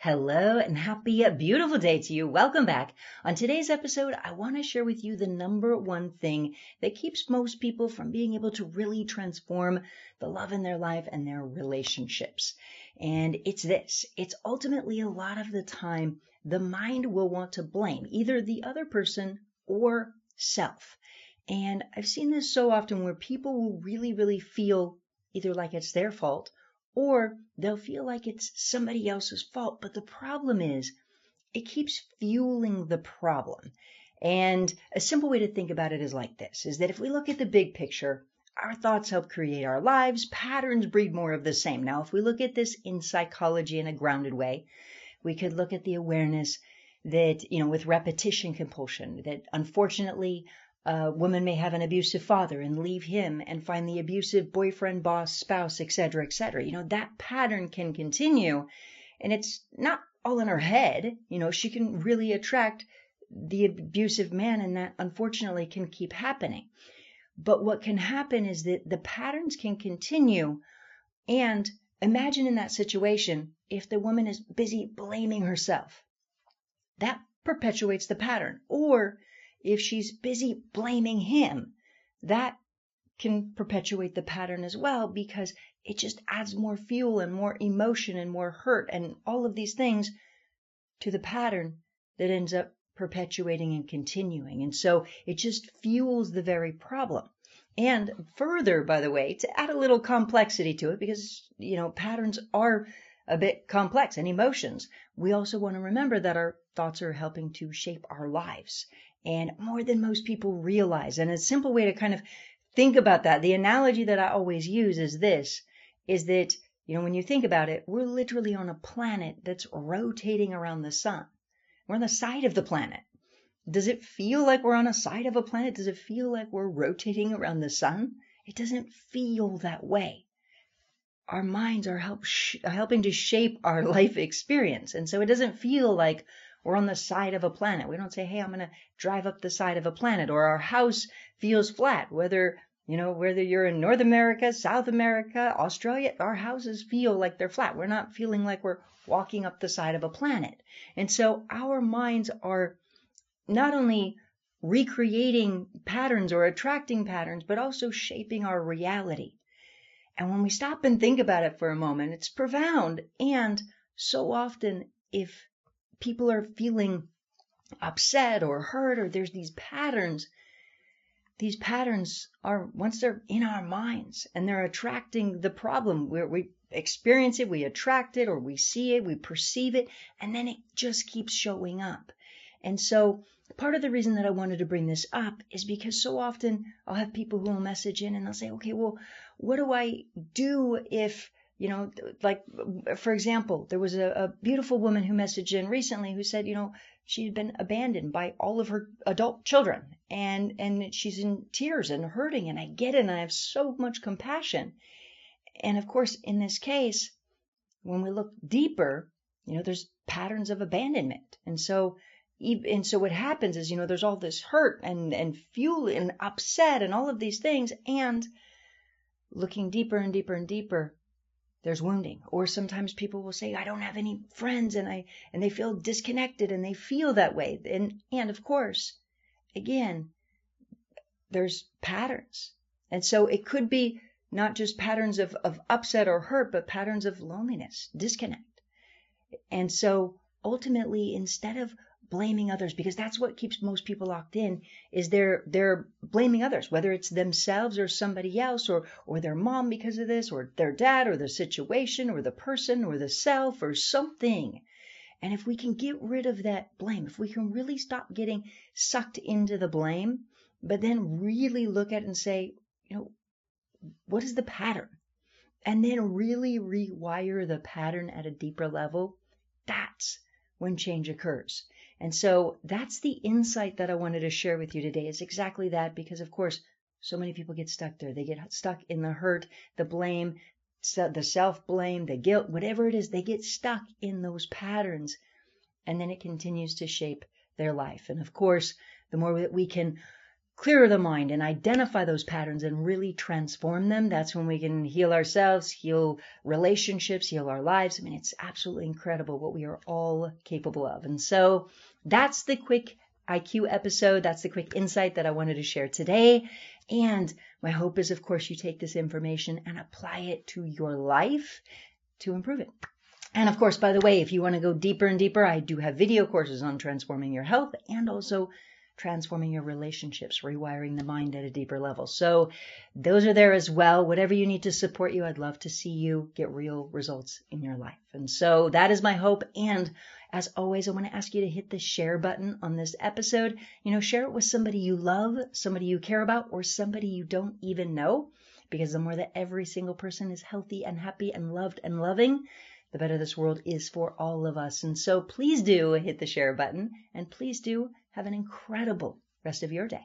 Hello and happy, beautiful day to you. Welcome back. On today's episode, I want to share with you the number one thing that keeps most people from being able to really transform the love in their life and their relationships. And it's this. It's ultimately a lot of the time the mind will want to blame either the other person or self. And I've seen this so often where people will really feel either like it's their fault or they'll feel like it's somebody else's fault. But the problem is it keeps fueling the problem. And a simple way to think about it is like this, is that if we look at the big picture, our thoughts help create our lives. Patterns breed more of the same. Now, if we look at this in psychology in a grounded way, we could look at the awareness that, with repetition compulsion, that unfortunately, a woman may have an abusive father and leave him and find the abusive boyfriend, boss, spouse, etc., etc. That pattern can continue, and it's not all in her head. She can really attract the abusive man, and that unfortunately can keep happening. But what can happen is that the patterns can continue, and imagine in that situation, if the woman is busy blaming herself, that perpetuates the pattern. Or if she's busy blaming him, that can perpetuate the pattern as well, because it just adds more fuel and more emotion and more hurt and all of these things to the pattern that ends up perpetuating and continuing. And so it just fuels the very problem. And further, by the way, to add a little complexity to it, because, patterns are a bit complex, and emotions, we also want to remember that our thoughts are helping to shape our lives, and more than most people realize. And a simple way to kind of think about that, the analogy that I always use is this, is that, when you think about it, we're literally on a planet that's rotating around the sun. We're on the side of the planet. Does it feel like we're on a side of a planet? Does it feel like we're rotating around the sun? It doesn't feel that way. Our minds are helping to shape our life experience. And so it doesn't feel like we're on the side of a planet. We don't say, hey, I'm going to drive up the side of a planet, or our house feels flat. Whether you're in North America, South America, Australia, our houses feel like they're flat. We're not feeling like we're walking up the side of a planet. And so our minds are not only recreating patterns or attracting patterns, but also shaping our reality. And when we stop and think about it for a moment, it's profound. And so often, if people are feeling upset or hurt, or there's these patterns are, once they're in our minds and they're attracting the problem, where we experience it, we attract it, or we see it, we perceive it, and then it just keeps showing up. And so part of the reason that I wanted to bring this up is because so often I'll have people who will message in and they'll say, okay, well, what do I do if, like, for example, there was a beautiful woman who messaged in recently who said, she had been abandoned by all of her adult children, and she's in tears and hurting, and I get it, and I have so much compassion. And of course, in this case, when we look deeper, there's patterns of abandonment. And so what happens is, there's all this hurt and fuel and upset and all of these things. And looking deeper and deeper and deeper, there's wounding. Or sometimes people will say, I don't have any friends, and they feel disconnected, and they feel that way. And of course, again, there's patterns. And so it could be not just patterns of upset or hurt, but patterns of loneliness, disconnect. And so ultimately, instead of blaming others, because that's what keeps most people locked in, is they're blaming others, whether it's themselves or somebody else, or their mom because of this, or their dad, or the situation, or the person, or the self, or something. And if we can get rid of that blame, if we can really stop getting sucked into the blame, but then really look at it and say, what is the pattern? And then really rewire the pattern at a deeper level, that's when change occurs. And so that's the insight that I wanted to share with you today, is exactly that, because of course, so many people get stuck there. They get stuck in the hurt, the blame, the self-blame, the guilt, whatever it is, they get stuck in those patterns, and then it continues to shape their life. And of course, the more that we can clear the mind and identify those patterns and really transform them, that's when we can heal ourselves, heal relationships, heal our lives. I mean, it's absolutely incredible what we are all capable of. And so that's the quick IQ episode. That's the quick insight that I wanted to share today. And my hope is, of course, you take this information and apply it to your life to improve it. And of course, by the way, if you want to go deeper and deeper, I do have video courses on transforming your health and also transforming your relationships, rewiring the mind at a deeper level. So those are there as well. Whatever you need to support you, I'd love to see you get real results in your life. And so that is my hope. And as always, I want to ask you to hit the share button on this episode. Share it with somebody you love, somebody you care about, or somebody you don't even know. Because the more that every single person is healthy and happy and loved and loving, the better this world is for all of us. And so please do hit the share button, and please do have an incredible rest of your day.